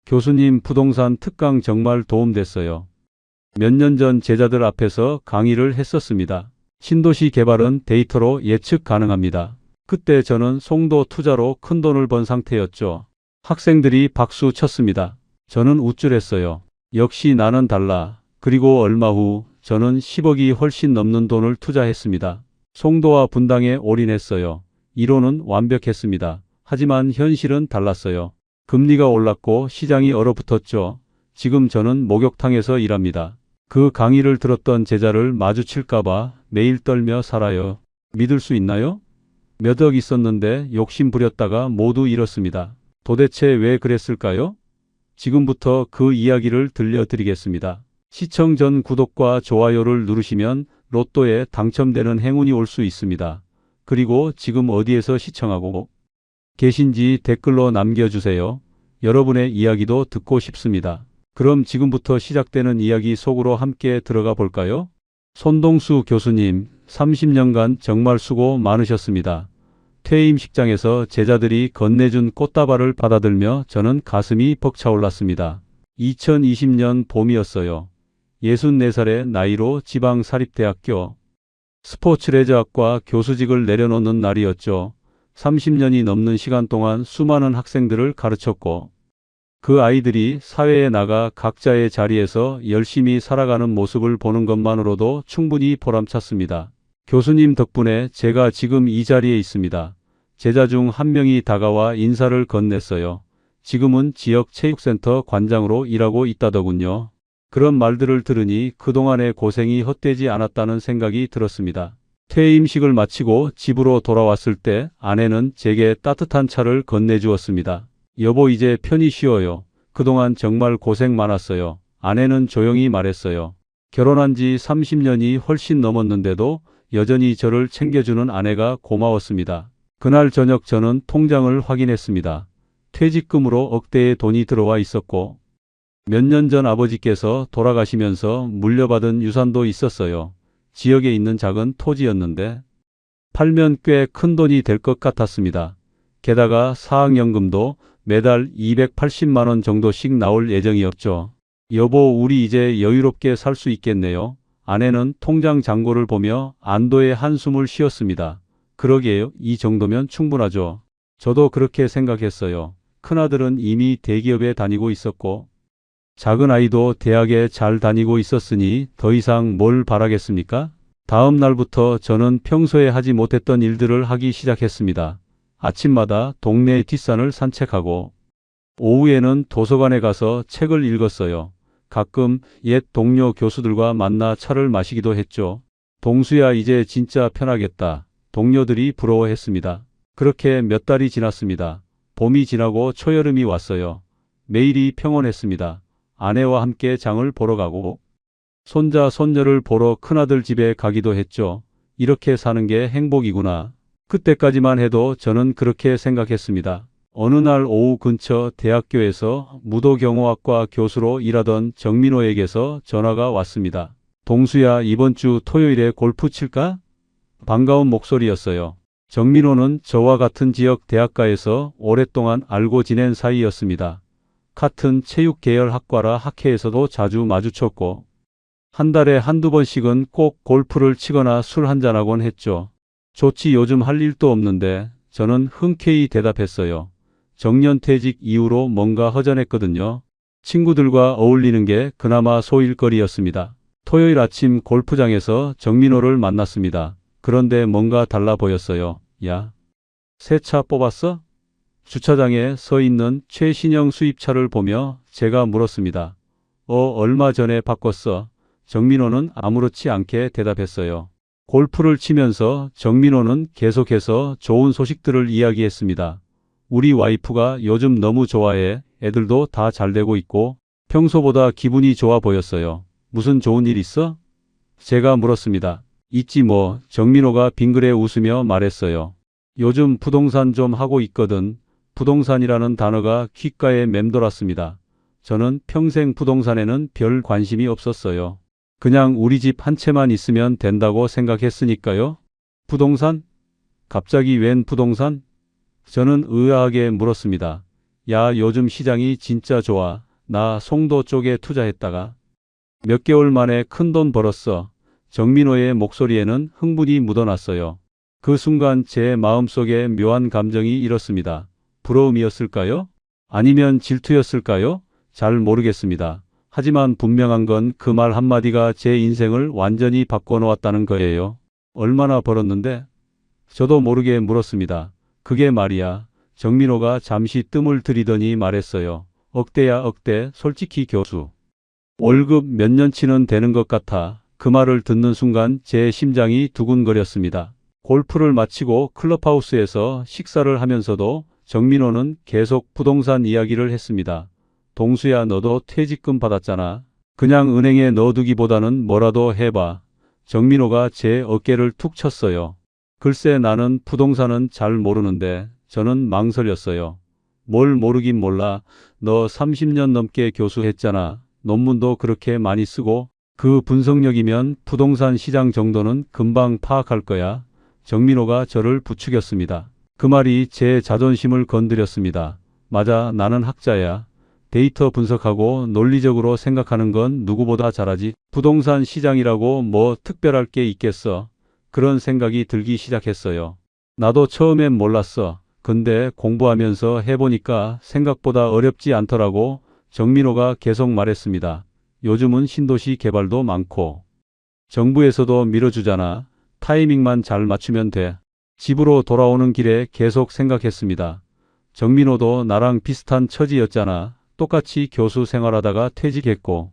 교수님, 부동산 특강 정말 도움됐어요. 몇 년 전 제자들 앞에서 강의를 했었습니다. 신도시 개발은 데이터로 예측 가능합니다. 그때 저는 송도 투자로 큰돈을 번 상태였죠. 학생들이 박수 쳤습니다. 저는 우쭐했어요. 역시 나는 달라. 그리고 얼마 후 저는 10억이 훨씬 넘는 돈을 투자했습니다. 송도와 분당에 올인했어요. 이론은 완벽했습니다. 하지만 현실은 달랐어요. 금리가 올랐고 시장이 얼어붙었죠. 지금 저는 목욕탕에서 일합니다. 그 강의를 들었던 제자를 마주칠까봐 매일 떨며 살아요. 믿을 수 있나요? 몇 억 있었는데 욕심 부렸다가 모두 잃었습니다. 도대체 왜 그랬을까요? 지금부터 그 이야기를 들려드리겠습니다. 시청 전 구독과 좋아요를 누르시면 로또에 당첨되는 행운이 올 수 있습니다. 그리고 지금 어디에서 시청하고 계신지 댓글로 남겨주세요. 여러분의 이야기도 듣고 싶습니다. 그럼 지금부터 시작되는 이야기 속으로 함께 들어가 볼까요? 손동수 교수님, 30년간 정말 수고 많으셨습니다. 퇴임식장에서 제자들이 건네준 꽃다발을 받아들며 저는 가슴이 벅차올랐습니다. 2020년 봄이었어요. 64살의 나이로 지방사립대학교 스포츠레저학과 교수직을 내려놓는 날이었죠. 30년이 넘는 시간 동안 수많은 학생들을 가르쳤고 그 아이들이 사회에 나가 각자의 자리에서 열심히 살아가는 모습을 보는 것만으로도 충분히 보람찼습니다. 교수님 덕분에 제가 지금 이 자리에 있습니다. 제자 중 한 명이 다가와 인사를 건넸어요. 지금은 지역 체육센터 관장으로 일하고 있다더군요. 그런 말들을 들으니 그동안의 고생이 헛되지 않았다는 생각이 들었습니다. 퇴임식을 마치고 집으로 돌아왔을 때 아내는 제게 따뜻한 차를 건네주었습니다. 여보, 이제 편히 쉬어요. 그동안 정말 고생 많았어요. 아내는 조용히 말했어요. 결혼한 지 30년이 훨씬 넘었는데도 여전히 저를 챙겨주는 아내가 고마웠습니다. 그날 저녁 저는 통장을 확인했습니다. 퇴직금으로 억대의 돈이 들어와 있었고 몇 년 전 아버지께서 돌아가시면서 물려받은 유산도 있었어요. 지역에 있는 작은 토지였는데 팔면 꽤 큰 돈이 될 것 같았습니다. 게다가 사학연금도 매달 280만 원 정도씩 나올 예정이었죠. 여보, 우리 이제 여유롭게 살 수 있겠네요. 아내는 통장 잔고를 보며 안도의 한숨을 쉬었습니다. 그러게요. 이 정도면 충분하죠. 저도 그렇게 생각했어요. 큰아들은 이미 대기업에 다니고 있었고 작은 아이도 대학에 잘 다니고 있었으니 더 이상 뭘 바라겠습니까? 다음 날부터 저는 평소에 하지 못했던 일들을 하기 시작했습니다. 아침마다 동네 뒷산을 산책하고 오후에는 도서관에 가서 책을 읽었어요. 가끔 옛 동료 교수들과 만나 차를 마시기도 했죠. 동수야, 이제 진짜 편하겠다. 동료들이 부러워했습니다. 그렇게 몇 달이 지났습니다. 봄이 지나고 초여름이 왔어요. 매일이 평온했습니다. 아내와 함께 장을 보러 가고 손자 손녀를 보러 큰아들 집에 가기도 했죠. 이렇게 사는 게 행복이구나. 그때까지만 해도 저는 그렇게 생각했습니다. 어느 날 오후 근처 대학교에서 무도경호학과 교수로 일하던 정민호에게서 전화가 왔습니다. 동수야, 이번 주 토요일에 골프 칠까? 반가운 목소리였어요. 정민호는 저와 같은 지역 대학가에서 오랫동안 알고 지낸 사이였습니다. 같은 체육 계열 학과라 학회에서도 자주 마주쳤고 한 달에 한두 번씩은 꼭 골프를 치거나 술 한잔하곤 했죠. 좋지, 요즘 할 일도 없는데. 저는 흔쾌히 대답했어요. 정년퇴직 이후로 뭔가 허전했거든요. 친구들과 어울리는 게 그나마 소일거리였습니다. 토요일 아침 골프장에서 정민호를 만났습니다. 그런데 뭔가 달라 보였어요. 야, 새 차 뽑았어? 주차장에 서 있는 최신형 수입차를 보며 제가 물었습니다. 얼마 전에 바꿨어. 정민호는 아무렇지 않게 대답했어요. 골프를 치면서 정민호는 계속해서 좋은 소식들을 이야기했습니다. 우리 와이프가 요즘 너무 좋아해. 애들도 다 잘되고 있고 평소보다 기분이 좋아 보였어요. 무슨 좋은 일 있어? 제가 물었습니다. 있지 뭐. 정민호가 빙그레 웃으며 말했어요. 요즘 부동산 좀 하고 있거든. 부동산이라는 단어가 귓가에 맴돌았습니다. 저는 평생 부동산에는 별 관심이 없었어요. 그냥 우리 집 한 채만 있으면 된다고 생각했으니까요. 부동산? 갑자기 웬 부동산? 저는 의아하게 물었습니다. 야, 요즘 시장이 진짜 좋아. 나 송도 쪽에 투자했다가 몇 개월 만에 큰돈 벌었어. 정민호의 목소리에는 흥분이 묻어났어요. 그 순간 제 마음속에 묘한 감정이 일었습니다. 부러움이었을까요? 아니면 질투였을까요? 잘 모르겠습니다. 하지만 분명한 건 그 말 한마디가 제 인생을 완전히 바꿔놓았다는 거예요. 얼마나 벌었는데? 저도 모르게 물었습니다. 그게 말이야. 정민호가 잠시 뜸을 들이더니 말했어요. 억대야 억대. 솔직히 교수. 월급 몇 년치는 되는 것 같아. 그 말을 듣는 순간 제 심장이 두근거렸습니다. 골프를 마치고 클럽하우스에서 식사를 하면서도 정민호는 계속 부동산 이야기를 했습니다. 동수야, 너도 퇴직금 받았잖아. 그냥 은행에 넣어두기보다는 뭐라도 해봐. 정민호가 제 어깨를 툭 쳤어요. 글쎄, 나는 부동산은 잘 모르는데. 저는 망설였어요. 뭘 모르긴 몰라. 너 30년 넘게 교수했잖아. 논문도 그렇게 많이 쓰고 그 분석력이면 부동산 시장 정도는 금방 파악할 거야. 정민호가 저를 부추겼습니다. 그 말이 제 자존심을 건드렸습니다. 맞아, 나는 학자야. 데이터 분석하고 논리적으로 생각하는 건 누구보다 잘하지. 부동산 시장이라고 뭐 특별할 게 있겠어. 그런 생각이 들기 시작했어요. 나도 처음엔 몰랐어. 근데 공부하면서 해보니까 생각보다 어렵지 않더라고. 정민호가 계속 말했습니다. 요즘은 신도시 개발도 많고 정부에서도 밀어주잖아. 타이밍만 잘 맞추면 돼. 집으로 돌아오는 길에 계속 생각했습니다. 정민호도 나랑 비슷한 처지였잖아. 똑같이 교수 생활하다가 퇴직했고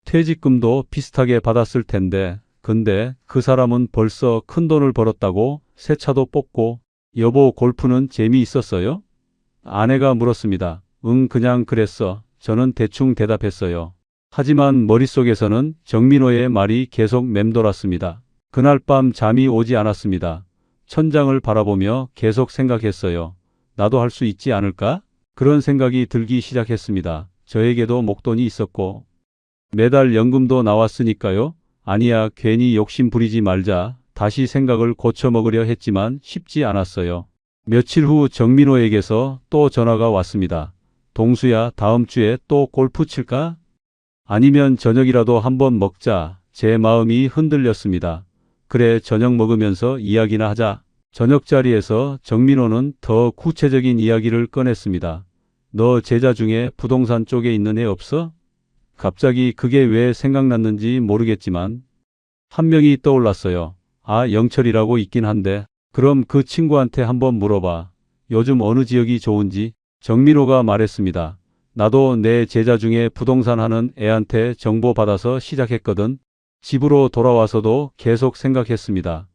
퇴직금도 비슷하게 받았을 텐데 근데 그 사람은 벌써 큰 돈을 벌었다고 새 차도 뽑고 여보, 골프는 재미있었어요? 아내가 물었습니다. 응, 그냥 그랬어. 저는 대충 대답했어요. 하지만 머릿속에서는 정민호의 말이 계속 맴돌았습니다. 그날 밤 잠이 오지 않았습니다. 천장을 바라보며 계속 생각했어요. 나도 할 수 있지 않을까? 그런 생각이 들기 시작했습니다. 저에게도 목돈이 있었고 매달 연금도 나왔으니까요. 아니야, 괜히 욕심 부리지 말자. 다시 생각을 고쳐먹으려 했지만 쉽지 않았어요. 며칠 후 정민호에게서 또 전화가 왔습니다. 동수야, 다음 주에 또 골프 칠까? 아니면 저녁이라도 한번 먹자. 제 마음이 흔들렸습니다. 그래, 저녁 먹으면서 이야기나 하자. 저녁 자리에서 정민호는 더 구체적인 이야기를 꺼냈습니다. 너 제자 중에 부동산 쪽에 있는 애 없어? 갑자기 그게 왜 생각났는지 모르겠지만 한 명이 떠올랐어요. 아, 영철이라고 있긴 한데 그럼 그 친구한테 한번 물어봐. 요즘 어느 지역이 좋은지. 정민호가 말했습니다. 나도 내 제자 중에 부동산 하는 애한테 정보 받아서 시작했거든. 집으로 돌아와서도 계속 생각했습니다.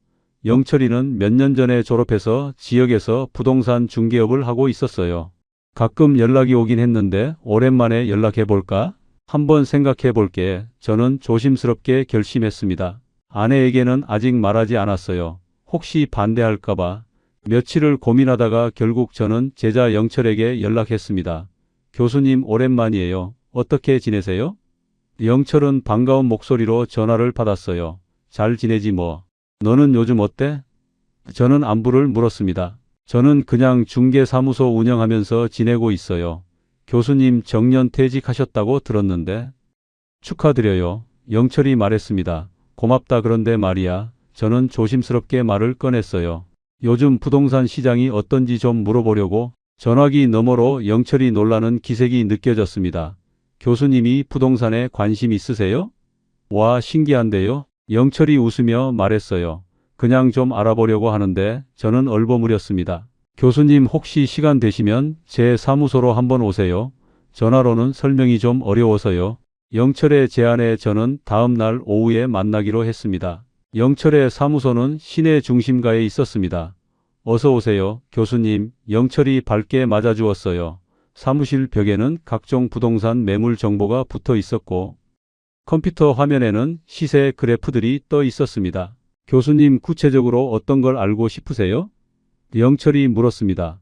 영철이는 몇 년 전에 졸업해서 지역에서 부동산 중개업을 하고 있었어요. 가끔 연락이 오긴 했는데 오랜만에 연락해볼까? 한번 생각해볼게. 저는 조심스럽게 결심했습니다. 아내에게는 아직 말하지 않았어요. 혹시 반대할까봐. 며칠을 고민하다가 결국 저는 제자 영철에게 연락했습니다. 교수님, 오랜만이에요. 어떻게 지내세요? 영철은 반가운 목소리로 전화를 받았어요. 잘 지내지 뭐. 너는 요즘 어때? 저는 안부를 물었습니다. 저는 그냥 중개사무소 운영하면서 지내고 있어요. 교수님 정년 퇴직하셨다고 들었는데. 축하드려요. 영철이 말했습니다. 고맙다. 그런데 말이야. 저는 조심스럽게 말을 꺼냈어요. 요즘 부동산 시장이 어떤지 좀 물어보려고. 전화기 너머로 영철이 놀라는 기색이 느껴졌습니다. 교수님이 부동산에 관심 있으세요? 와, 신기한데요? 영철이 웃으며 말했어요. 그냥 좀 알아보려고 하는데. 저는 얼버무렸습니다. 교수님, 혹시 시간 되시면 제 사무소로 한번 오세요. 전화로는 설명이 좀 어려워서요. 영철의 제안에 저는 다음 날 오후에 만나기로 했습니다. 영철의 사무소는 시내 중심가에 있었습니다. 어서 오세요, 교수님. 영철이 밝게 맞아주었어요. 사무실 벽에는 각종 부동산 매물 정보가 붙어 있었고 컴퓨터 화면에는 시세 그래프들이 떠 있었습니다. 교수님, 구체적으로 어떤 걸 알고 싶으세요? 영철이 물었습니다.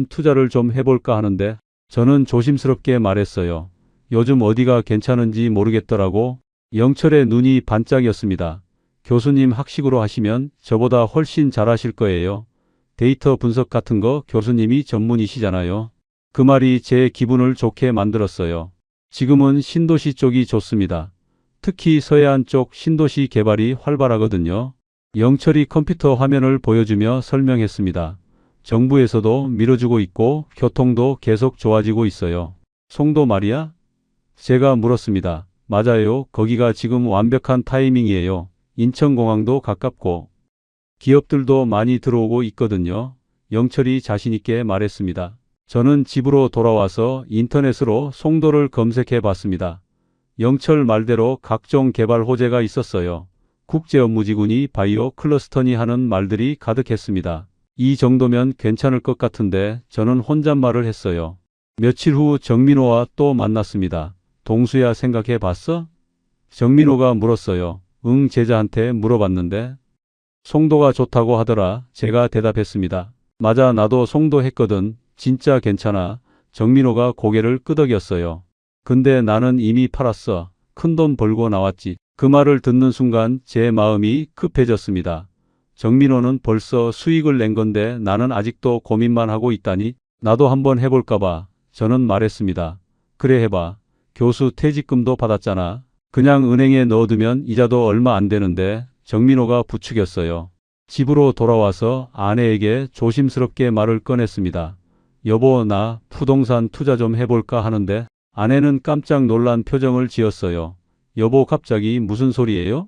투자를 좀 해볼까 하는데. 저는 조심스럽게 말했어요. 요즘 어디가 괜찮은지 모르겠더라고. 영철의 눈이 반짝였습니다. 교수님, 학식으로 하시면 저보다 훨씬 잘하실 거예요. 데이터 분석 같은 거 교수님이 전문이시잖아요. 그 말이 제 기분을 좋게 만들었어요. 지금은 신도시 쪽이 좋습니다. 특히 서해안 쪽 신도시 개발이 활발하거든요. 영철이 컴퓨터 화면을 보여주며 설명했습니다. 정부에서도 밀어주고 있고 교통도 계속 좋아지고 있어요. 송도 말이야? 제가 물었습니다. 맞아요. 거기가 지금 완벽한 타이밍이에요. 인천공항도 가깝고 기업들도 많이 들어오고 있거든요. 영철이 자신있게 말했습니다. 저는 집으로 돌아와서 인터넷으로 송도를 검색해 봤습니다. 영철 말대로 각종 개발 호재가 있었어요. 국제업무지구니 바이오 클러스터니 하는 말들이 가득했습니다. 이 정도면 괜찮을 것 같은데 저는 혼잣말을 했어요. 며칠 후 정민호와 또 만났습니다. 동수야 생각해 봤어? 정민호가 물었어요. 응, 제자한테 물어봤는데 송도가 좋다고 하더라. 제가 대답했습니다. 맞아, 나도 송도 했거든. 진짜 괜찮아. 정민호가 고개를 끄덕였어요. 근데 나는 이미 팔았어. 큰돈 벌고 나왔지. 그 말을 듣는 순간 제 마음이 급해졌습니다. 정민호는 벌써 수익을 낸 건데 나는 아직도 고민만 하고 있다니. 나도 한번 해볼까 봐. 저는 말했습니다. 그래, 해봐. 교수 퇴직금도 받았잖아. 그냥 은행에 넣어두면 이자도 얼마 안 되는데. 정민호가 부추겼어요. 집으로 돌아와서 아내에게 조심스럽게 말을 꺼냈습니다. 여보, 나 부동산 투자 좀 해볼까 하는데. 아내는 깜짝 놀란 표정을 지었어요. 여보, 갑자기 무슨 소리예요?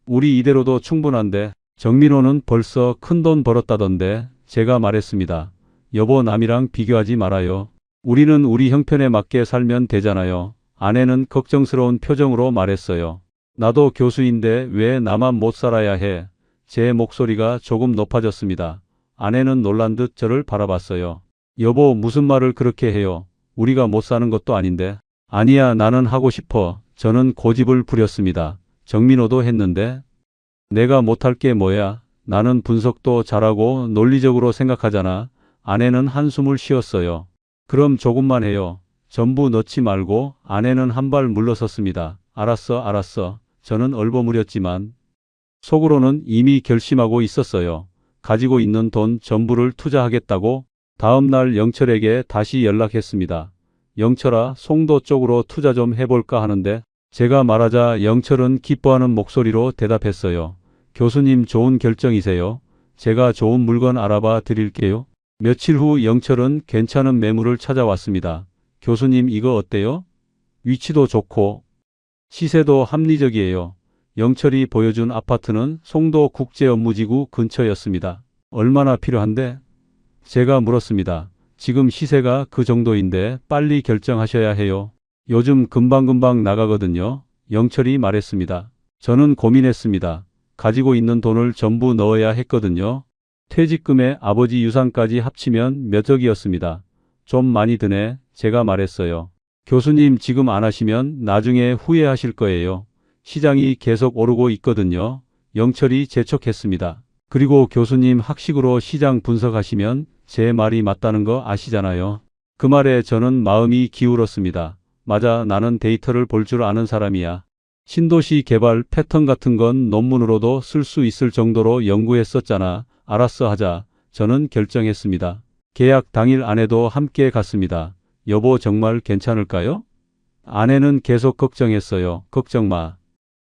우리 이대로도 충분한데. 정민호는 벌써 큰돈 벌었다던데. 제가 말했습니다. 여보, 남이랑 비교하지 말아요. 우리는 우리 형편에 맞게 살면 되잖아요. 아내는 걱정스러운 표정으로 말했어요. 나도 교수인데 왜 나만 못 살아야 해? 제 목소리가 조금 높아졌습니다. 아내는 놀란 듯 저를 바라봤어요. 여보, 무슨 말을 그렇게 해요? 우리가 못 사는 것도 아닌데. 아니야, 나는 하고 싶어. 저는 고집을 부렸습니다. 정민호도 했는데. 내가 못할 게 뭐야? 나는 분석도 잘하고 논리적으로 생각하잖아. 아내는 한숨을 쉬었어요. 그럼 조금만 해요. 전부 넣지 말고. 아내는 한 발 물러섰습니다. 알았어, 알았어. 저는 얼버무렸지만 속으로는 이미 결심하고 있었어요. 가지고 있는 돈 전부를 투자하겠다고. 다음 날 영철에게 다시 연락했습니다. 영철아, 송도 쪽으로 투자 좀 해볼까 하는데. 제가 말하자 영철은 기뻐하는 목소리로 대답했어요. 교수님, 좋은 결정이세요. 제가 좋은 물건 알아봐 드릴게요. 며칠 후 영철은 괜찮은 매물을 찾아왔습니다. 교수님, 이거 어때요? 위치도 좋고 시세도 합리적이에요. 영철이 보여준 아파트는 송도 국제업무지구 근처였습니다. 얼마나 필요한데? 제가 물었습니다. 지금 시세가 그 정도인데 빨리 결정하셔야 해요. 요즘 금방금방 나가거든요. 영철이 말했습니다. 저는 고민했습니다. 가지고 있는 돈을 전부 넣어야 했거든요. 퇴직금에 아버지 유산까지 합치면 몇 억이었습니다. 좀 많이 드네. 제가 말했어요. 교수님, 지금 안 하시면 나중에 후회하실 거예요. 시장이 계속 오르고 있거든요. 영철이 재촉했습니다. 그리고 교수님, 학식으로 시장 분석하시면 제 말이 맞다는 거 아시잖아요. 그 말에 저는 마음이 기울었습니다. 맞아, 나는 데이터를 볼 줄 아는 사람이야. 신도시 개발 패턴 같은 건 논문으로도 쓸 수 있을 정도로 연구했었잖아. 알았어, 하자. 저는 결정했습니다. 계약 당일 아내도 함께 갔습니다. 여보, 정말 괜찮을까요? 아내는 계속 걱정했어요. 걱정 마.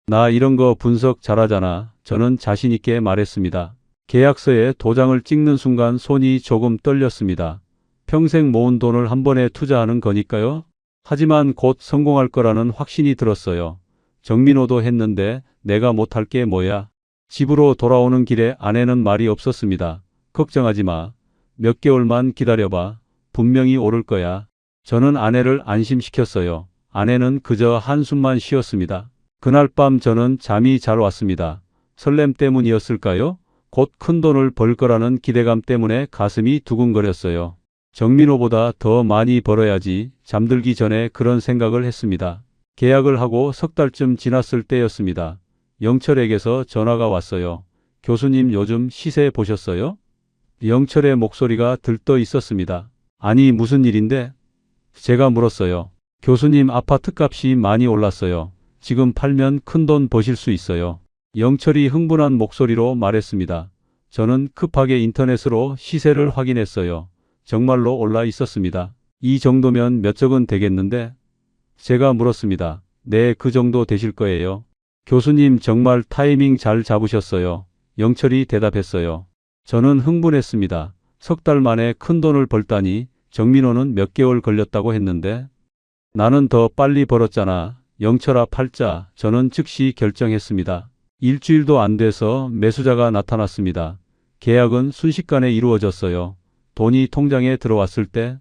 나 이런 거 분석 잘하잖아. 저는 자신 있게 말했습니다. 계약서에 도장을 찍는 순간 손이 조금 떨렸습니다. 평생 모은 돈을 한 번에 투자하는 거니까요. 하지만 곧 성공할 거라는 확신이 들었어요. 정민호도 했는데 내가 못할 게 뭐야? 집으로 돌아오는 길에 아내는 말이 없었습니다. 걱정하지 마. 몇 개월만 기다려봐. 분명히 오를 거야. 저는 아내를 안심시켰어요. 아내는 그저 한숨만 쉬었습니다. 그날 밤 저는 잠이 잘 왔습니다. 설렘 때문이었을까요? 곧 큰 돈을 벌 거라는 기대감 때문에 가슴이 두근거렸어요. 정민호보다 더 많이 벌어야지. 잠들기 전에 그런 생각을 했습니다. 계약을 하고 석 달쯤 지났을 때였습니다. 영철에게서 전화가 왔어요. 교수님, 요즘 시세 보셨어요? 영철의 목소리가 들떠 있었습니다. 아니, 무슨 일인데? 제가 물었어요. 교수님, 아파트 값이 많이 올랐어요. 지금 팔면 큰돈 버실 수 있어요. 영철이 흥분한 목소리로 말했습니다. 저는 급하게 인터넷으로 시세를 확인했어요. 정말로 올라 있었습니다. 이 정도면 몇 적은 되겠는데? 제가 물었습니다. 네, 그 정도 되실 거예요. 교수님 정말 타이밍 잘 잡으셨어요. 영철이 대답했어요. 저는 흥분했습니다. 3달 만에 큰 돈을 벌다니 정민호는 몇 개월 걸렸다고 했는데 나는 더 빨리 벌었잖아. 영철아 팔자. 저는 즉시 결정했습니다. 일주일도 안 돼서 매수자가 나타났습니다. 계약은 순식간에 이루어졌어요. 돈이 통장에 들어왔을 때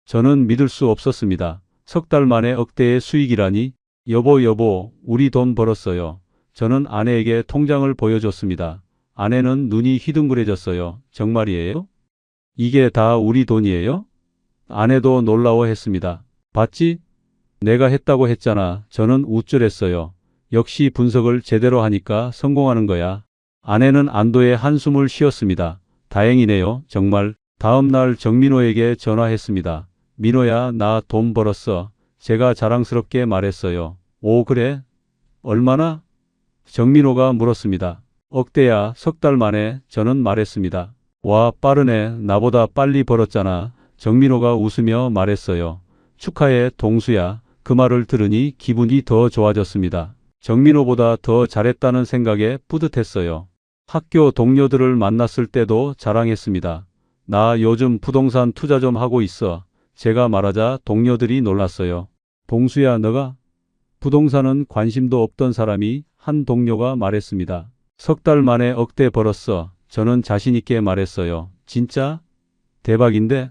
저는 믿을 수 없었습니다. 3달 만에 억대의 수익이라니. 여보, 우리 돈 벌었어요. 저는 아내에게 통장을 보여줬습니다. 아내는 눈이 휘둥그레졌어요. 정말이에요? 이게 다 우리 돈이에요? 아내도 놀라워했습니다. 봤지? 내가 했다고 했잖아. 저는 우쭐했어요. 역시 분석을 제대로 하니까 성공하는 거야. 아내는 안도의 한숨을 쉬었습니다. 다행이네요. 정말. 다음 날 정민호에게 전화했습니다. 민호야, 나 돈 벌었어. 제가 자랑스럽게 말했어요. 오, 그래? 얼마나? 정민호가 물었습니다. 억대야. 3달 만에. 저는 말했습니다. 와, 빠르네. 나보다 빨리 벌었잖아. 정민호가 웃으며 말했어요. 축하해, 동수야. 그 말을 들으니 기분이 더 좋아졌습니다. 정민호보다 더 잘했다는 생각에 뿌듯했어요. 학교 동료들을 만났을 때도 자랑했습니다. 나 요즘 부동산 투자 좀 하고 있어. 제가 말하자 동료들이 놀랐어요. 동수야, 너가? 부동산은 관심도 없던 사람이 한 동료가 말했습니다. 3달 만에 억대 벌었어. 저는 자신 있게 말했어요. 진짜? 대박인데?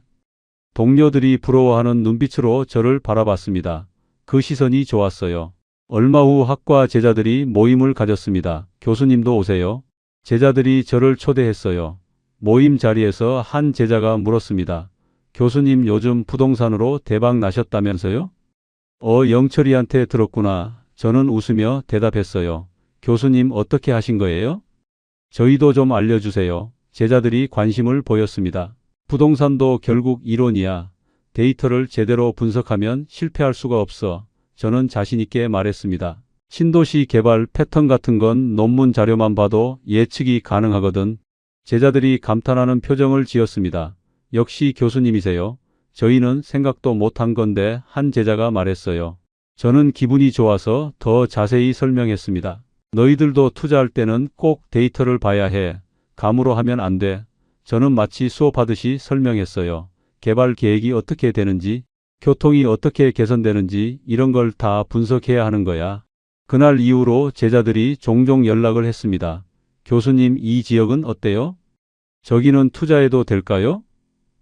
동료들이 부러워하는 눈빛으로 저를 바라봤습니다. 그 시선이 좋았어요. 얼마 후 학과 제자들이 모임을 가졌습니다. 교수님도 오세요. 제자들이 저를 초대했어요. 모임 자리에서 한 제자가 물었습니다. 교수님 요즘 부동산으로 대박 나셨다면서요? 영철이한테 들었구나. 저는 웃으며 대답했어요. 교수님 어떻게 하신 거예요? 저희도 좀 알려주세요. 제자들이 관심을 보였습니다. 부동산도 결국 이론이야. 데이터를 제대로 분석하면 실패할 수가 없어. 저는 자신 있게 말했습니다. 신도시 개발 패턴 같은 건 논문 자료만 봐도 예측이 가능하거든. 제자들이 감탄하는 표정을 지었습니다. 역시 교수님이세요. 저희는 생각도 못한 건데 한 제자가 말했어요. 저는 기분이 좋아서 더 자세히 설명했습니다. 너희들도 투자할 때는 꼭 데이터를 봐야 해. 감으로 하면 안 돼. 저는 마치 수업하듯이 설명했어요. 개발 계획이 어떻게 되는지, 교통이 어떻게 개선되는지 이런 걸 다 분석해야 하는 거야. 그날 이후로 제자들이 종종 연락을 했습니다. 교수님, 이 지역은 어때요? 저기는 투자해도 될까요?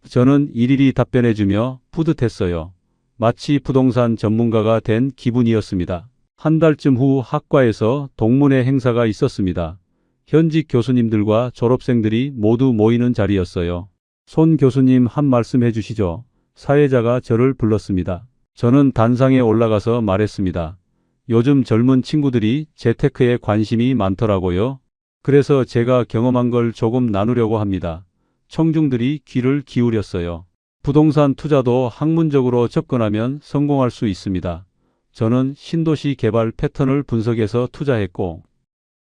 저는 일일이 답변해주며 뿌듯했어요. 마치 부동산 전문가가 된 기분이었습니다. 한 달쯤 후 학과에서 동문회 행사가 있었습니다. 현직 교수님들과 졸업생들이 모두 모이는 자리였어요. 손 교수님 한 말씀 해주시죠. 사회자가 저를 불렀습니다. 저는 단상에 올라가서 말했습니다. 요즘 젊은 친구들이 재테크에 관심이 많더라고요. 그래서 제가 경험한 걸 조금 나누려고 합니다. 청중들이 귀를 기울였어요. 부동산 투자도 학문적으로 접근하면 성공할 수 있습니다. 저는 신도시 개발 패턴을 분석해서 투자했고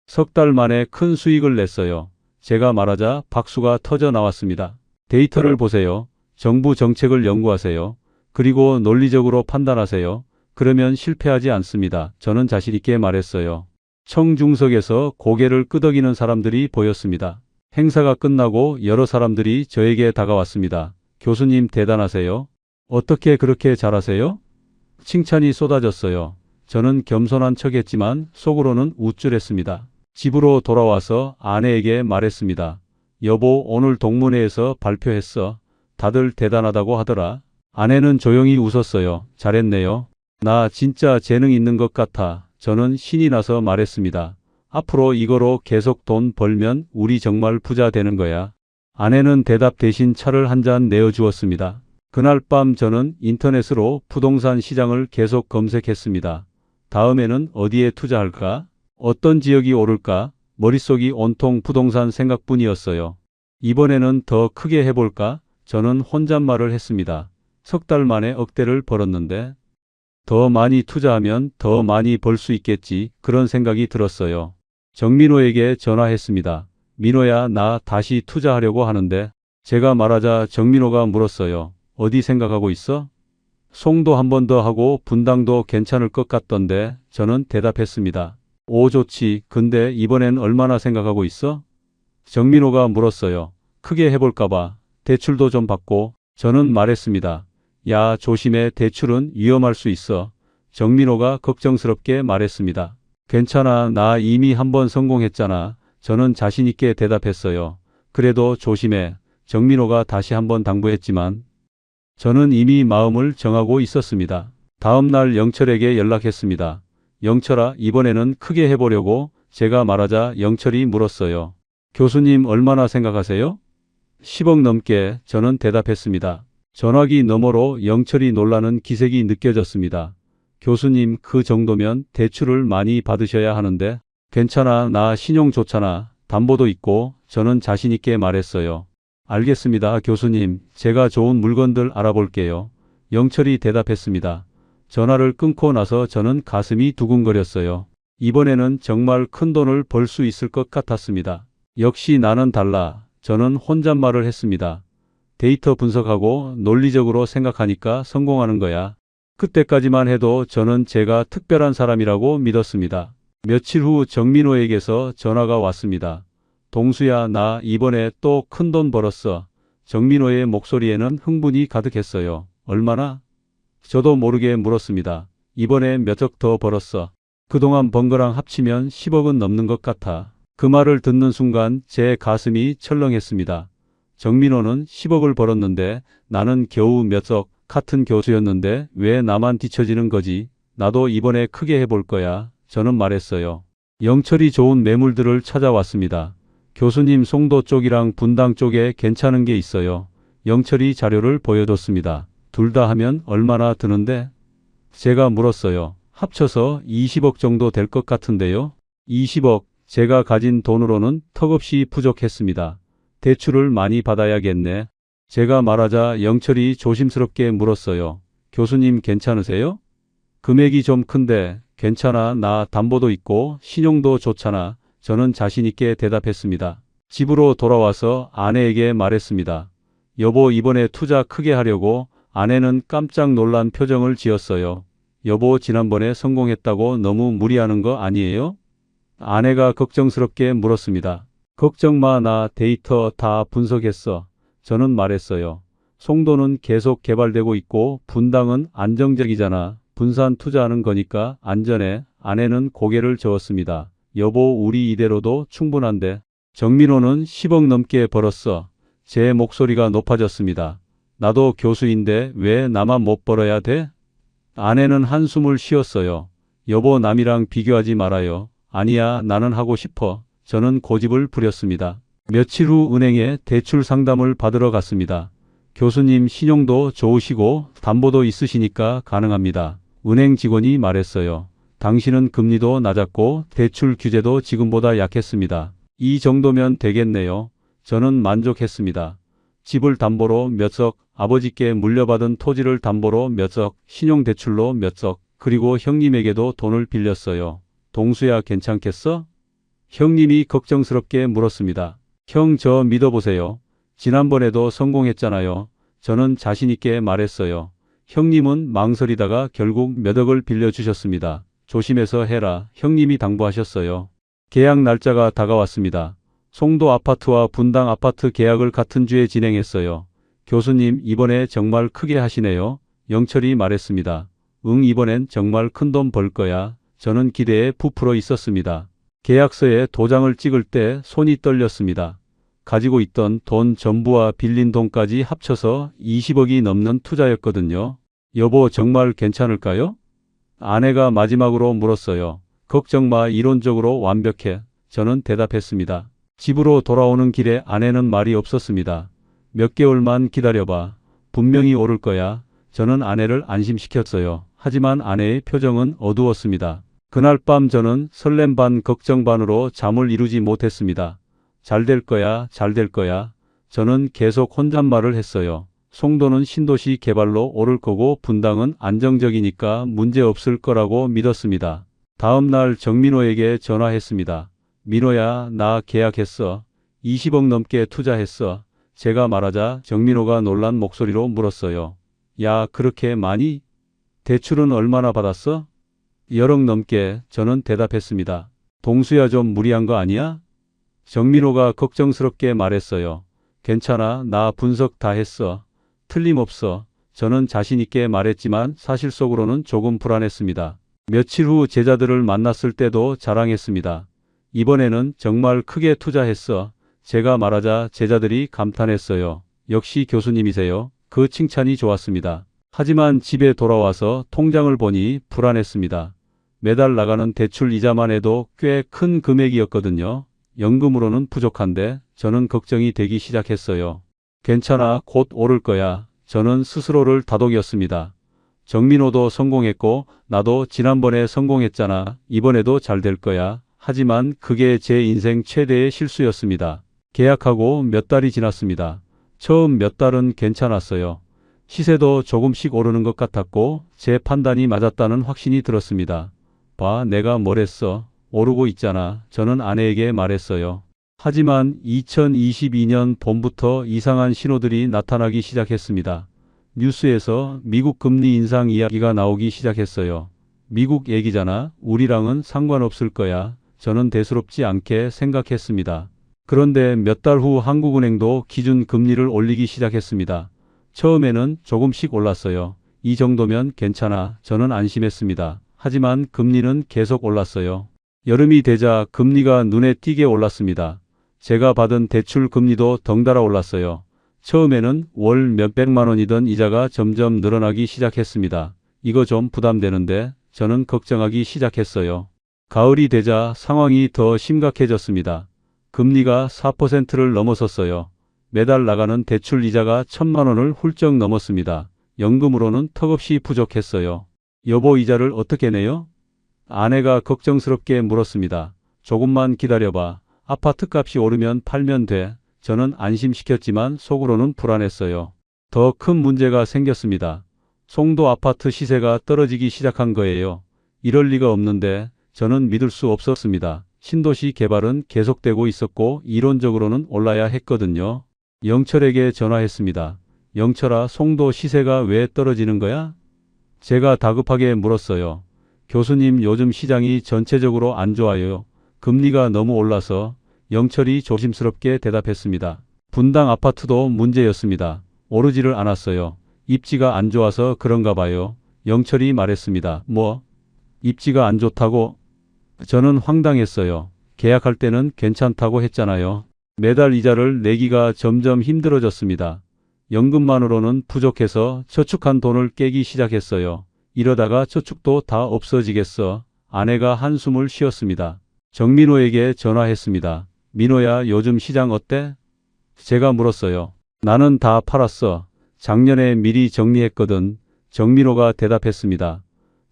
3달 만에 큰 수익을 냈어요. 제가 말하자 박수가 터져 나왔습니다. 데이터를 보세요. 정부 정책을 연구하세요. 그리고 논리적으로 판단하세요. 그러면 실패하지 않습니다. 저는 자신 있게 말했어요. 청중석에서 고개를 끄덕이는 사람들이 보였습니다. 행사가 끝나고 여러 사람들이 저에게 다가왔습니다. 교수님 대단하세요. 어떻게 그렇게 잘하세요? 칭찬이 쏟아졌어요. 저는 겸손한 척했지만 속으로는 우쭐했습니다. 집으로 돌아와서 아내에게 말했습니다. 여보, 오늘 동문회에서 발표했어. 다들 대단하다고 하더라. 아내는 조용히 웃었어요. 잘했네요. 나 진짜 재능 있는 것 같아. 저는 신이 나서 말했습니다. 앞으로 이거로 계속 돈 벌면 우리 정말 부자 되는 거야. 아내는 대답 대신 차를 한 잔 내어주었습니다. 그날 밤 저는 인터넷으로 부동산 시장을 계속 검색했습니다. 다음에는 어디에 투자할까? 어떤 지역이 오를까? 머릿속이 온통 부동산 생각뿐이었어요. 이번에는 더 크게 해볼까? 저는 혼잣말을 했습니다. 3달 만에 억대를 벌었는데 더 많이 투자하면 더 많이 벌 수 있겠지. 그런 생각이 들었어요. 정민호에게 전화했습니다. 민호야, 나 다시 투자하려고 하는데. 제가 말하자 정민호가 물었어요. 어디 생각하고 있어? 송도 한 번 더 하고 분당도 괜찮을 것 같던데 저는 대답했습니다. 오, 좋지. 근데 이번엔 얼마나 생각하고 있어? 정민호가 물었어요. 크게 해볼까봐. 대출도 좀 받고. 저는 말했습니다. 야, 조심해. 대출은 위험할 수 있어. 정민호가 걱정스럽게 말했습니다. 괜찮아. 나 이미 한 번 성공했잖아. 저는 자신 있게 대답했어요. 그래도 조심해. 정민호가 다시 한번 당부했지만 저는 이미 마음을 정하고 있었습니다. 다음 날 영철에게 연락했습니다. 영철아, 이번에는 크게 해보려고. 제가 말하자 영철이 물었어요. 교수님 얼마나 생각하세요? 10억 넘게. 저는 대답했습니다. 전화기 너머로 영철이 놀라는 기색이 느껴졌습니다. 교수님, 그 정도면 대출을 많이 받으셔야 하는데. 괜찮아. 나 신용 좋잖아. 담보도 있고. 저는 자신 있게 말했어요. 알겠습니다, 교수님. 제가 좋은 물건들 알아볼게요. 영철이 대답했습니다. 전화를 끊고 나서 저는 가슴이 두근거렸어요. 이번에는 정말 큰 돈을 벌 수 있을 것 같았습니다. 역시 나는 달라. 저는 혼잣말을 했습니다. 데이터 분석하고 논리적으로 생각하니까 성공하는 거야. 그때까지만 해도 저는 제가 특별한 사람이라고 믿었습니다. 며칠 후 정민호에게서 전화가 왔습니다. 동수야, 나 이번에 또 큰돈 벌었어. 정민호의 목소리에는 흥분이 가득했어요. 얼마나? 저도 모르게 물었습니다. 이번에 몇 억 더 벌었어. 그동안 번 거랑 합치면 10억은 넘는 것 같아. 그 말을 듣는 순간 제 가슴이 철렁했습니다. 정민호는 10억을 벌었는데 나는 겨우 몇 억 같은 교수였는데 왜 나만 뒤처지는 거지? 나도 이번에 크게 해볼 거야. 저는 말했어요. 영철이 좋은 매물들을 찾아왔습니다. 교수님, 송도 쪽이랑 분당 쪽에 괜찮은 게 있어요. 영철이 자료를 보여줬습니다. 둘 다 하면 얼마나 드는데? 제가 물었어요. 합쳐서 20억 정도 될 것 같은데요. 20억. 제가 가진 돈으로는 턱없이 부족했습니다. 대출을 많이 받아야겠네. 제가 말하자 영철이 조심스럽게 물었어요. 교수님 괜찮으세요? 금액이 좀 큰데. 괜찮아. 나 담보도 있고 신용도 좋잖아. 저는 자신 있게 대답했습니다. 집으로 돌아와서 아내에게 말했습니다. 여보, 이번에 투자 크게 하려고. 아내는 깜짝 놀란 표정을 지었어요. 여보, 지난번에 성공했다고 너무 무리하는 거 아니에요? 아내가 걱정스럽게 물었습니다. 걱정 마. 나 데이터 다 분석했어. 저는 말했어요. 송도는 계속 개발되고 있고 분당은 안정적이잖아. 분산 투자하는 거니까 안전해. 아내는 고개를 저었습니다. 여보, 우리 이대로도 충분한데. 정민호는 10억 넘게 벌었어. 제 목소리가 높아졌습니다. 나도 교수인데 왜 나만 못 벌어야 돼? 아내는 한숨을 쉬었어요. 여보, 남이랑 비교하지 말아요. 아니야, 나는 하고 싶어. 저는 고집을 부렸습니다. 며칠 후 은행에 대출 상담을 받으러 갔습니다. 교수님, 신용도 좋으시고 담보도 있으시니까 가능합니다. 은행 직원이 말했어요. 당신은 금리도 낮았고 대출 규제도 지금보다 약했습니다. 이 정도면 되겠네요. 저는 만족했습니다. 집을 담보로 몇 억, 아버지께 물려받은 토지를 담보로 몇 억, 신용대출로 몇 억, 그리고 형님에게도 돈을 빌렸어요. 동수야, 괜찮겠어? 형님이 걱정스럽게 물었습니다. 형, 저 믿어보세요. 지난번에도 성공했잖아요. 저는 자신 있게 말했어요. 형님은 망설이다가 결국 몇 억을 빌려주셨습니다. 조심해서 해라. 형님이 당부하셨어요. 계약 날짜가 다가왔습니다. 송도 아파트와 분당 아파트 계약을 같은 주에 진행했어요. 교수님, 이번에 정말 크게 하시네요. 영철이 말했습니다. 응, 이번엔 정말 큰돈 벌 거야. 저는 기대에 부풀어 있었습니다. 계약서에 도장을 찍을 때 손이 떨렸습니다. 가지고 있던 돈 전부와 빌린 돈까지 합쳐서 20억이 넘는 투자였거든요. 여보, 정말 괜찮을까요? 아내가 마지막으로 물었어요. 걱정 마. 이론적으로 완벽해. 저는 대답했습니다. 집으로 돌아오는 길에 아내는 말이 없었습니다. 몇 개월만 기다려봐. 분명히 오를 거야. 저는 아내를 안심시켰어요. 하지만 아내의 표정은 어두웠습니다. 그날 밤 저는 설렘 반 걱정 반으로 잠을 이루지 못했습니다. 잘 될 거야, 잘 될 거야. 저는 계속 혼잣말을 했어요. 송도는 신도시 개발로 오를 거고 분당은 안정적이니까 문제 없을 거라고 믿었습니다. 다음 날 정민호에게 전화했습니다. 민호야, 나 계약했어. 20억 넘게 투자했어. 제가 말하자 정민호가 놀란 목소리로 물었어요. 야, 그렇게 많이? 대출은 얼마나 받았어? 1억 넘게. 저는 대답했습니다. 동수야, 좀 무리한 거 아니야? 정민호가 걱정스럽게 말했어요. 괜찮아. 나 분석 다 했어. 틀림없어. 저는 자신 있게 말했지만 사실 속으로는 조금 불안했습니다. 며칠 후 제자들을 만났을 때도 자랑했습니다. 이번에는 정말 크게 투자했어. 제가 말하자 제자들이 감탄했어요. 역시 교수님이세요. 그 칭찬이 좋았습니다. 하지만 집에 돌아와서 통장을 보니 불안했습니다. 매달 나가는 대출 이자만 해도 꽤 큰 금액이었거든요. 연금으로는 부족한데 저는 걱정이 되기 시작했어요. 괜찮아, 곧 오를 거야. 저는 스스로를 다독였습니다. 정민호도 성공했고 나도 지난번에 성공했잖아. 이번에도 잘 될 거야. 하지만 그게 제 인생 최대의 실수였습니다. 계약하고 몇 달이 지났습니다. 처음 몇 달은 괜찮았어요. 시세도 조금씩 오르는 것 같았고 제 판단이 맞았다는 확신이 들었습니다. 봐, 내가 뭘 했어. 오르고 있잖아. 저는 아내에게 말했어요. 하지만 2022년 봄부터 이상한 신호들이 나타나기 시작했습니다. 뉴스에서 미국 금리 인상 이야기가 나오기 시작했어요. 미국 얘기잖아. 우리랑은 상관없을 거야. 저는 대수롭지 않게 생각했습니다. 그런데 몇 달 후 한국은행도 기준 금리를 올리기 시작했습니다. 처음에는 조금씩 올랐어요. 이 정도면 괜찮아. 저는 안심했습니다. 하지만 금리는 계속 올랐어요. 여름이 되자 금리가 눈에 띄게 올랐습니다. 제가 받은 대출 금리도 덩달아 올랐어요. 처음에는 월 몇백만 원이던 이자가 점점 늘어나기 시작했습니다. 이거 좀 부담되는데 저는 걱정하기 시작했어요. 가을이 되자 상황이 더 심각해졌습니다. 금리가 4%를 넘어섰어요. 매달 나가는 대출 이자가 1,000만 원을 훌쩍 넘었습니다. 연금으로는 턱없이 부족했어요. 여보, 이자를 어떻게 내요? 아내가 걱정스럽게 물었습니다. 조금만 기다려봐. 아파트 값이 오르면 팔면 돼. 저는 안심시켰지만 속으로는 불안했어요. 더 큰 문제가 생겼습니다. 송도 아파트 시세가 떨어지기 시작한 거예요. 이럴 리가 없는데 저는 믿을 수 없었습니다. 신도시 개발은 계속되고 있었고 이론적으로는 올라야 했거든요. 영철에게 전화했습니다. 영철아, 송도 시세가 왜 떨어지는 거야? 제가 다급하게 물었어요. 교수님, 요즘 시장이 전체적으로 안 좋아요. 금리가 너무 올라서. 영철이 조심스럽게 대답했습니다. 분당 아파트도 문제였습니다. 오르지를 않았어요. 입지가 안 좋아서 그런가 봐요. 영철이 말했습니다. 뭐? 입지가 안 좋다고? 저는 황당했어요. 계약할 때는 괜찮다고 했잖아요. 매달 이자를 내기가 점점 힘들어졌습니다. 연금만으로는 부족해서 저축한 돈을 깨기 시작했어요. 이러다가 저축도 다 없어지겠어. 아내가 한숨을 쉬었습니다. 정민호에게 전화했습니다. 민호야, 요즘 시장 어때? 제가 물었어요. 나는 다 팔았어. 작년에 미리 정리했거든. 정민호가 대답했습니다.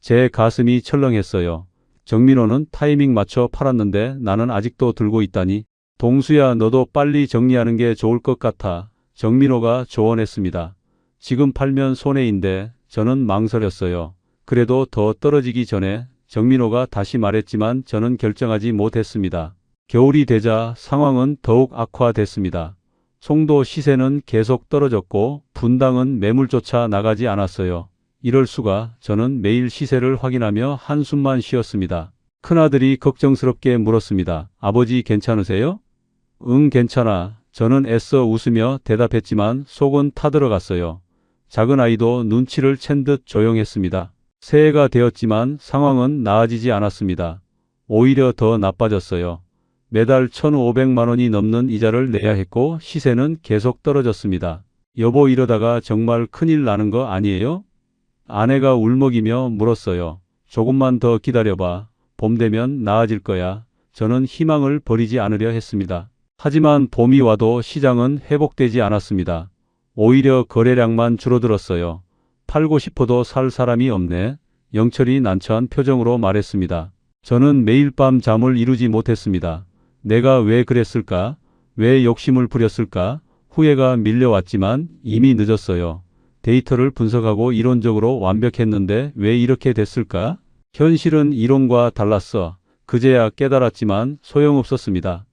제 가슴이 철렁했어요. 정민호는 타이밍 맞춰 팔았는데 나는 아직도 들고 있다니. 동수야, 너도 빨리 정리하는 게 좋을 것 같아. 정민호가 조언했습니다. 지금 팔면 손해인데 저는 망설였어요. 그래도 더 떨어지기 전에 정민호가 다시 말했지만 저는 결정하지 못했습니다. 겨울이 되자 상황은 더욱 악화됐습니다. 송도 시세는 계속 떨어졌고 분당은 매물조차 나가지 않았어요. 이럴 수가. 저는 매일 시세를 확인하며 한숨만 쉬었습니다. 큰아들이 걱정스럽게 물었습니다. 아버지 괜찮으세요? 응, 괜찮아. 저는 애써 웃으며 대답했지만 속은 타들어갔어요. 작은 아이도 눈치를 챈 듯 조용했습니다. 새해가 되었지만 상황은 나아지지 않았습니다. 오히려 더 나빠졌어요. 매달 1,500만 원이 넘는 이자를 내야 했고 시세는 계속 떨어졌습니다. 여보, 이러다가 정말 큰일 나는 거 아니에요? 아내가 울먹이며 물었어요. 조금만 더 기다려봐. 봄 되면 나아질 거야. 저는 희망을 버리지 않으려 했습니다. 하지만 봄이 와도 시장은 회복되지 않았습니다. 오히려 거래량만 줄어들었어요. 팔고 싶어도 살 사람이 없네. 영철이 난처한 표정으로 말했습니다. 저는 매일 밤 잠을 이루지 못했습니다. 내가 왜 그랬을까? 왜 욕심을 부렸을까? 후회가 밀려왔지만 이미 늦었어요. 데이터를 분석하고 이론적으로 완벽했는데 왜 이렇게 됐을까? 현실은 이론과 달랐어. 그제야 깨달았지만 소용없었습니다.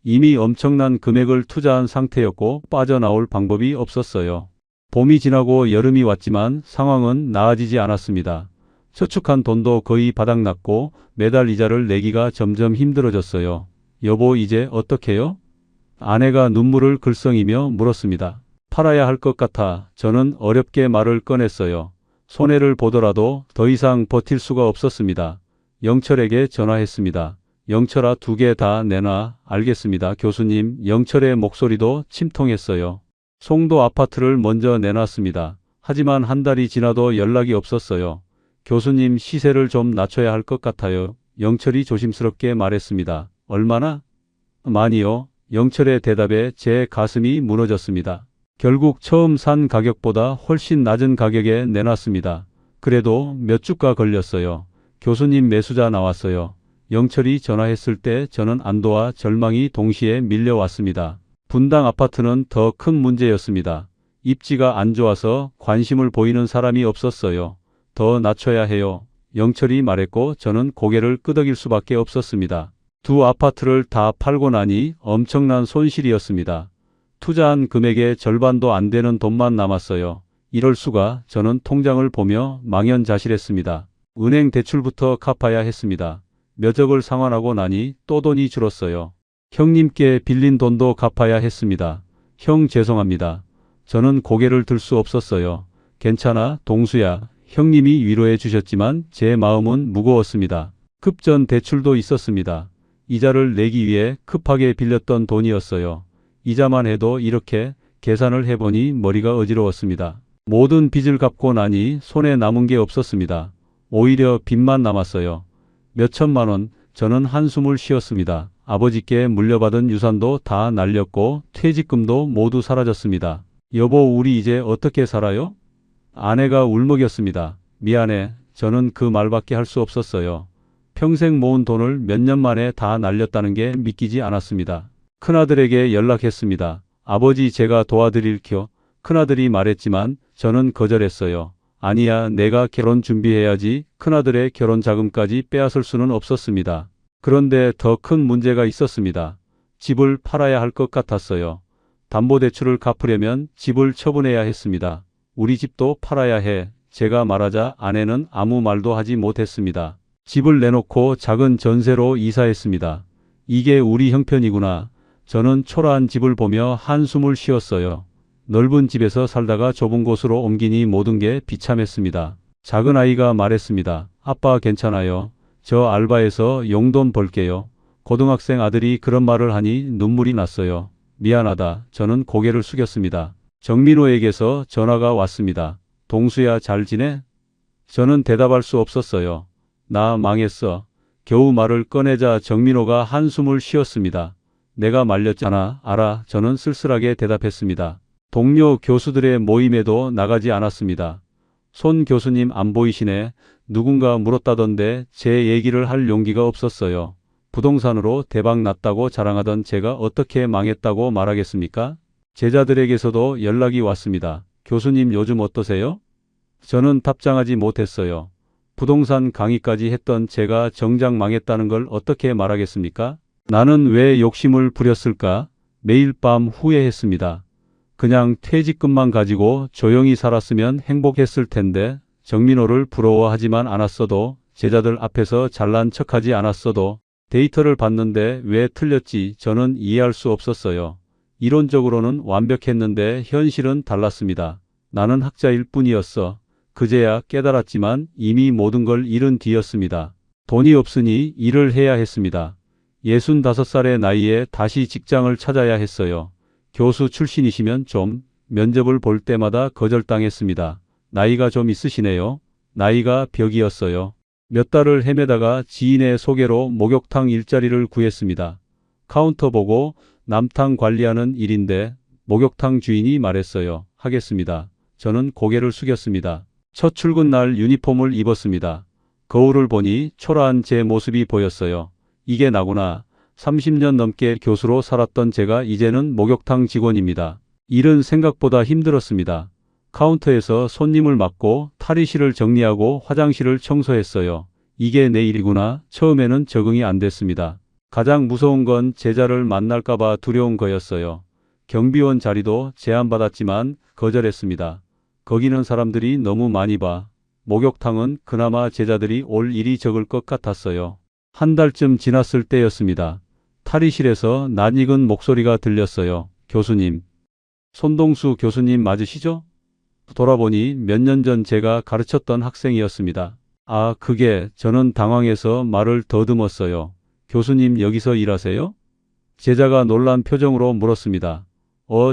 이미 엄청난 금액을 투자한 상태였고 빠져나올 방법이 없었어요. 봄이 지나고 여름이 왔지만 상황은 나아지지 않았습니다. 저축한 돈도 거의 바닥났고 매달 이자를 내기가 점점 힘들어졌어요. 여보, 이제 어떡해요? 아내가 눈물을 글썽이며 물었습니다. 팔아야 할 것 같아 저는 어렵게 말을 꺼냈어요. 손해를 보더라도 더 이상 버틸 수가 없었습니다. 영철에게 전화했습니다. 영철아, 2개 다 내놔. 알겠습니다, 교수님. 영철의 목소리도 침통했어요. 송도 아파트를 먼저 내놨습니다. 하지만 한 달이 지나도 연락이 없었어요. 교수님, 시세를 좀 낮춰야 할 것 같아요. 영철이 조심스럽게 말했습니다. 얼마나? 많이요. 영철의 대답에 제 가슴이 무너졌습니다. 결국 처음 산 가격보다 훨씬 낮은 가격에 내놨습니다. 그래도 몇 주가 걸렸어요. 교수님, 매수자 나왔어요. 영철이 전화했을 때 저는 안도와 절망이 동시에 밀려왔습니다. 분당 아파트는 더 큰 문제였습니다. 입지가 안 좋아서 관심을 보이는 사람이 없었어요. 더 낮춰야 해요. 영철이 말했고 저는 고개를 끄덕일 수밖에 없었습니다. 2 아파트를 다 팔고 나니 엄청난 손실이었습니다. 투자한 금액의 절반도 안 되는 돈만 남았어요. 이럴 수가. 저는 통장을 보며 망연자실했습니다. 은행 대출부터 갚아야 했습니다. 몇 억을 상환하고 나니 또 돈이 줄었어요. 형님께 빌린 돈도 갚아야 했습니다. 형, 죄송합니다. 저는 고개를 들 수 없었어요. 괜찮아, 동수야. 형님이 위로해 주셨지만 제 마음은 무거웠습니다. 급전 대출도 있었습니다. 이자를 내기 위해 급하게 빌렸던 돈이었어요. 이자만 해도 이렇게 계산을 해보니 머리가 어지러웠습니다. 모든 빚을 갚고 나니 손에 남은 게 없었습니다. 오히려 빚만 남았어요. 몇 천만 원. 저는 한숨을 쉬었습니다. 아버지께 물려받은 유산도 다 날렸고 퇴직금도 모두 사라졌습니다. 여보, 우리 이제 어떻게 살아요? 아내가 울먹였습니다. 미안해. 저는 그 말밖에 할 수 없었어요. 평생 모은 돈을 몇 년 만에 다 날렸다는 게 믿기지 않았습니다. 큰아들에게 연락했습니다. 아버지, 제가 도와드릴게요. 큰아들이 말했지만 저는 거절했어요. 아니야, 내가 결혼 준비해야지. 큰아들의 결혼 자금까지 빼앗을 수는 없었습니다. 그런데 더 큰 문제가 있었습니다. 집을 팔아야 할 것 같았어요. 담보대출을 갚으려면 집을 처분해야 했습니다. 우리 집도 팔아야 해. 제가 말하자 아내는 아무 말도 하지 못했습니다. 집을 내놓고 작은 전세로 이사했습니다. 이게 우리 형편이구나. 저는 초라한 집을 보며 한숨을 쉬었어요. 넓은 집에서 살다가 좁은 곳으로 옮기니 모든 게 비참했습니다. 작은 아이가 말했습니다. 아빠, 괜찮아요. 저 알바해서 용돈 벌게요. 고등학생 아들이 그런 말을 하니 눈물이 났어요. 미안하다. 저는 고개를 숙였습니다. 정민호에게서 전화가 왔습니다. 동수야, 잘 지내? 저는 대답할 수 없었어요. 나 망했어. 겨우 말을 꺼내자 정민호가 한숨을 쉬었습니다. 내가 말렸잖아. 알아. 저는 쓸쓸하게 대답했습니다. 동료 교수들의 모임에도 나가지 않았습니다. 손 교수님 안 보이시네. 누군가 물었다던데 제 얘기를 할 용기가 없었어요. 부동산으로 대박 났다고 자랑하던 제가 어떻게 망했다고 말하겠습니까? 제자들에게서도 연락이 왔습니다. 교수님, 요즘 어떠세요? 저는 답장하지 못했어요. 부동산 강의까지 했던 제가 정작 망했다는 걸 어떻게 말하겠습니까? 나는 왜 욕심을 부렸을까? 매일 밤 후회했습니다. 그냥 퇴직금만 가지고 조용히 살았으면 행복했을 텐데, 정민호를 부러워하지만 않았어도, 제자들 앞에서 잘난 척하지 않았어도, 데이터를 봤는데 왜 틀렸지 저는 이해할 수 없었어요. 이론적으로는 완벽했는데 현실은 달랐습니다. 나는 학자일 뿐이었어. 그제야 깨달았지만 이미 모든 걸 잃은 뒤였습니다. 돈이 없으니 일을 해야 했습니다. 65살의 나이에 다시 직장을 찾아야 했어요. 교수 출신이시면 좀. 면접을 볼 때마다 거절당했습니다. 나이가 좀 있으시네요. 나이가 벽이었어요. 몇 달을 헤매다가 지인의 소개로 목욕탕 일자리를 구했습니다. 카운터 보고 남탕 관리하는 일인데 목욕탕 주인이 말했어요. 하겠습니다. 저는 고개를 숙였습니다. 첫 출근 날 유니폼을 입었습니다. 거울을 보니 초라한 제 모습이 보였어요. 이게 나구나. 30년 넘게 교수로 살았던 제가 이제는 목욕탕 직원입니다. 일은 생각보다 힘들었습니다. 카운터에서 손님을 맡고 탈의실을 정리하고 화장실을 청소했어요. 이게 내 일이구나. 처음에는 적응이 안 됐습니다. 가장 무서운 건 제자를 만날까봐 두려운 거였어요. 경비원 자리도 제안받았지만 거절했습니다. 거기는 사람들이 너무 많이 봐. 목욕탕은 그나마 제자들이 올 일이 적을 것 같았어요. 한 달쯤 지났을 때였습니다. 탈의실에서 낯익은 목소리가 들렸어요. 교수님. 손동수 교수님 맞으시죠? 돌아보니 몇 년 전 제가 가르쳤던 학생이었습니다. 아, 그게 저는 당황해서 말을 더듬었어요. 교수님 여기서 일하세요? 제자가 놀란 표정으로 물었습니다.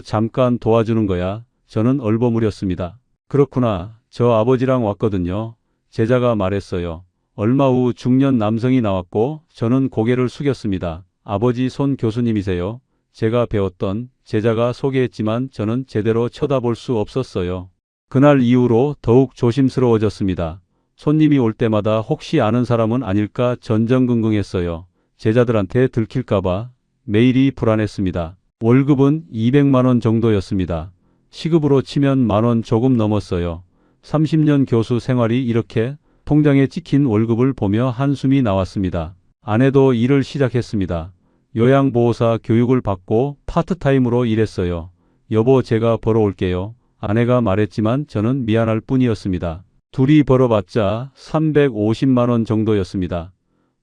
잠깐 도와주는 거야. 저는 얼버무렸습니다. 그렇구나. 저 아버지랑 왔거든요. 제자가 말했어요. 얼마 후 중년 남성이 나왔고 저는 고개를 숙였습니다. 아버지 손 교수님이세요? 제가 배웠던 제자가 소개했지만 저는 제대로 쳐다볼 수 없었어요. 그날 이후로 더욱 조심스러워졌습니다. 손님이 올 때마다 혹시 아는 사람은 아닐까 전전긍긍했어요. 제자들한테 들킬까봐 매일이 불안했습니다. 월급은 200만 원 정도였습니다. 시급으로 치면 10,000원 조금 넘었어요. 30년 교수 생활이 이렇게 통장에 찍힌 월급을 보며 한숨이 나왔습니다. 아내도 일을 시작했습니다. 요양보호사 교육을 받고 파트타임으로 일했어요. 여보, 제가 벌어올게요. 아내가 말했지만 저는 미안할 뿐이었습니다. 둘이 벌어봤자 350만 원 정도였습니다.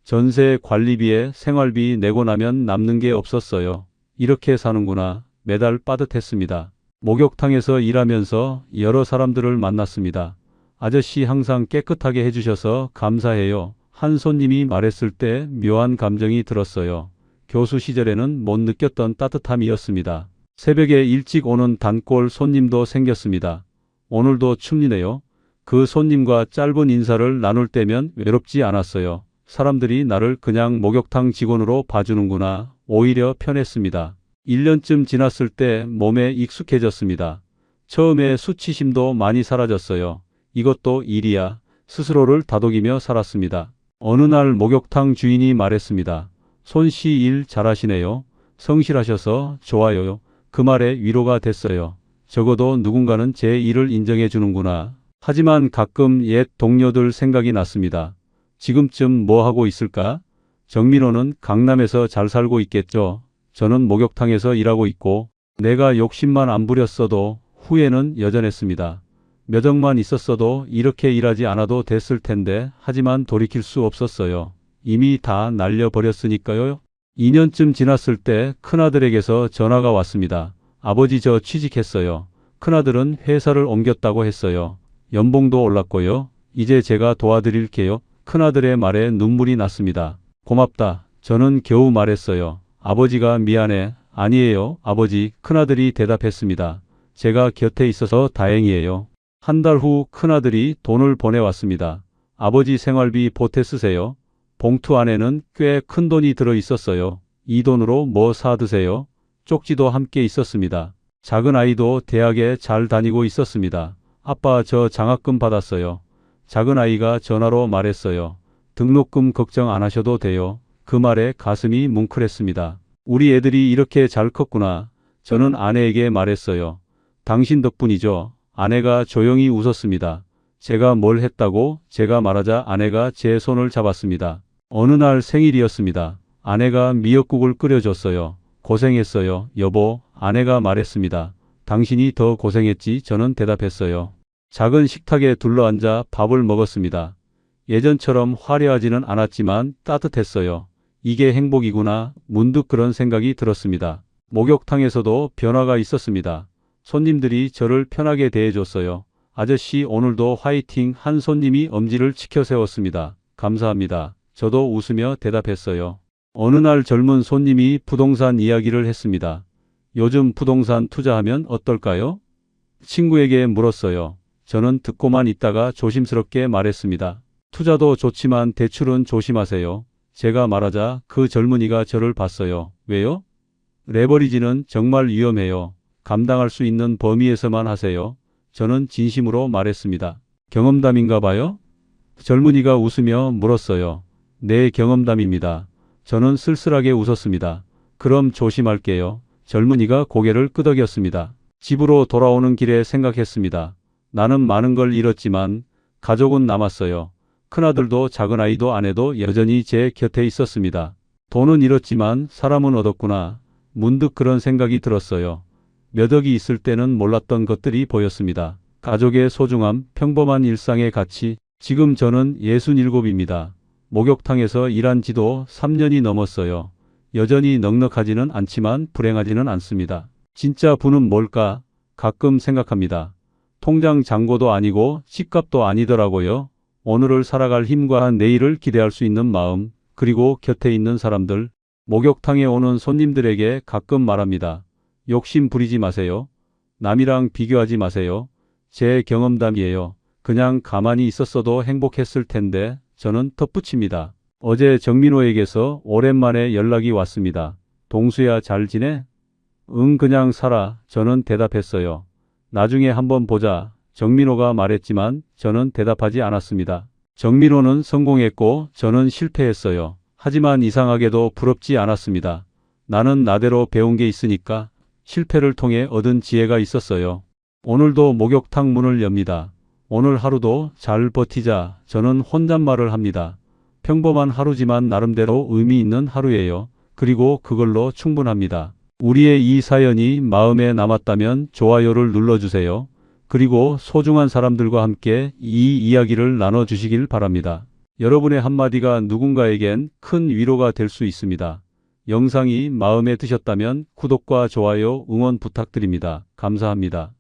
전세, 관리비에 생활비 내고 나면 남는 게 없었어요. 이렇게 사는구나. 매달 빠듯했습니다. 목욕탕에서 일하면서 여러 사람들을 만났습니다. 아저씨 항상 깨끗하게 해주셔서 감사해요. 한 손님이 말했을 때 묘한 감정이 들었어요. 교수 시절에는 못 느꼈던 따뜻함이었습니다. 새벽에 일찍 오는 단골 손님도 생겼습니다. 오늘도 춥니네요. 그 손님과 짧은 인사를 나눌 때면 외롭지 않았어요. 사람들이 나를 그냥 목욕탕 직원으로 봐주는구나. 오히려 편했습니다. 1년쯤 지났을 때 몸에 익숙해졌습니다. 처음에 수치심도 많이 사라졌어요. 이것도 일이야. 스스로를 다독이며 살았습니다. 어느 날 목욕탕 주인이 말했습니다. 손씨 일 잘하시네요. 성실하셔서 좋아요. 그 말에 위로가 됐어요. 적어도 누군가는 제 일을 인정해 주는구나. 하지만 가끔 옛 동료들 생각이 났습니다. 지금쯤 뭐 하고 있을까? 정민호는 강남에서 잘 살고 있겠죠. 저는 목욕탕에서 일하고 있고 내가 욕심만 안 부렸어도 후회는 여전했습니다. 몇 억만 있었어도 이렇게 일하지 않아도 됐을 텐데 하지만 돌이킬 수 없었어요. 이미 다 날려버렸으니까요. 2년쯤 지났을 때 큰아들에게서 전화가 왔습니다. 아버지 저 취직했어요. 큰아들은 회사를 옮겼다고 했어요. 연봉도 올랐고요. 이제 제가 도와드릴게요. 큰아들의 말에 눈물이 났습니다. 고맙다. 저는 겨우 말했어요. 아버지가 미안해. 아니에요, 아버지. 큰아들이 대답했습니다. 제가 곁에 있어서 다행이에요. 한 달 후 큰아들이 돈을 보내왔습니다. 아버지 생활비 보태 쓰세요. 봉투 안에는 꽤 큰 돈이 들어 있었어요. 이 돈으로 뭐 사 드세요? 쪽지도 함께 있었습니다. 작은 아이도 대학에 잘 다니고 있었습니다. 아빠 저 장학금 받았어요. 작은 아이가 전화로 말했어요. 등록금 걱정 안 하셔도 돼요. 그 말에 가슴이 뭉클했습니다. 우리 애들이 이렇게 잘 컸구나. 저는 아내에게 말했어요. 당신 덕분이죠. 아내가 조용히 웃었습니다. 제가 뭘 했다고? 제가 말하자 아내가 제 손을 잡았습니다. 어느 날 생일이었습니다. 아내가 미역국을 끓여줬어요. 고생했어요, 여보. 아내가 말했습니다. 당신이 더 고생했지. 저는 대답했어요. 작은 식탁에 둘러앉아 밥을 먹었습니다. 예전처럼 화려하지는 않았지만 따뜻했어요. 이게 행복이구나. 문득 그런 생각이 들었습니다. 목욕탕에서도 변화가 있었습니다. 손님들이 저를 편하게 대해줬어요. 아저씨 오늘도 화이팅. 한 손님이 엄지를 치켜 세웠습니다. 감사합니다. 저도 웃으며 대답했어요. 어느 날 젊은 손님이 부동산 이야기를 했습니다. 요즘 부동산 투자하면 어떨까요? 친구에게 물었어요. 저는 듣고만 있다가 조심스럽게 말했습니다. 투자도 좋지만 대출은 조심하세요. 제가 말하자 그 젊은이가 저를 봤어요. 왜요? 레버리지는 정말 위험해요. 감당할 수 있는 범위에서만 하세요. 저는 진심으로 말했습니다. 경험담인가 봐요? 젊은이가 웃으며 물었어요. 네, 경험담입니다. 저는 쓸쓸하게 웃었습니다. 그럼 조심할게요. 젊은이가 고개를 끄덕였습니다. 집으로 돌아오는 길에 생각했습니다. 나는 많은 걸 잃었지만 가족은 남았어요. 큰아들도 작은아이도 아내도 여전히 제 곁에 있었습니다. 돈은 잃었지만 사람은 얻었구나. 문득 그런 생각이 들었어요. 몇 억이 있을 때는 몰랐던 것들이 보였습니다. 가족의 소중함, 평범한 일상의 가치. 지금 저는 67입니다. 목욕탕에서 일한 지도 3년이 넘었어요. 여전히 넉넉하지는 않지만 불행하지는 않습니다. 진짜 부는 뭘까? 가끔 생각합니다. 통장 잔고도 아니고 집값도 아니더라고요. 오늘을 살아갈 힘과 내일을 기대할 수 있는 마음, 그리고 곁에 있는 사람들. 목욕탕에 오는 손님들에게 가끔 말합니다. 욕심 부리지 마세요. 남이랑 비교하지 마세요. 제 경험담이에요. 그냥 가만히 있었어도 행복했을 텐데. 저는 덧붙입니다. 어제 정민호에게서 오랜만에 연락이 왔습니다. 동수야, 잘 지내? 응, 그냥 살아. 저는 대답했어요. 나중에 한번 보자. 정민호가 말했지만 저는 대답하지 않았습니다. 정민호는 성공했고 저는 실패했어요. 하지만 이상하게도 부럽지 않았습니다. 나는 나대로 배운 게 있으니까. 실패를 통해 얻은 지혜가 있었어요. 오늘도 목욕탕 문을 엽니다. 오늘 하루도 잘 버티자. 저는 혼잣말을 합니다. 평범한 하루지만 나름대로 의미 있는 하루예요. 그리고 그걸로 충분합니다. 우리의 이 사연이 마음에 남았다면 좋아요를 눌러주세요. 그리고 소중한 사람들과 함께 이 이야기를 나눠주시길 바랍니다. 여러분의 한마디가 누군가에겐 큰 위로가 될 수 있습니다. 영상이 마음에 드셨다면 구독과 좋아요, 응원 부탁드립니다. 감사합니다.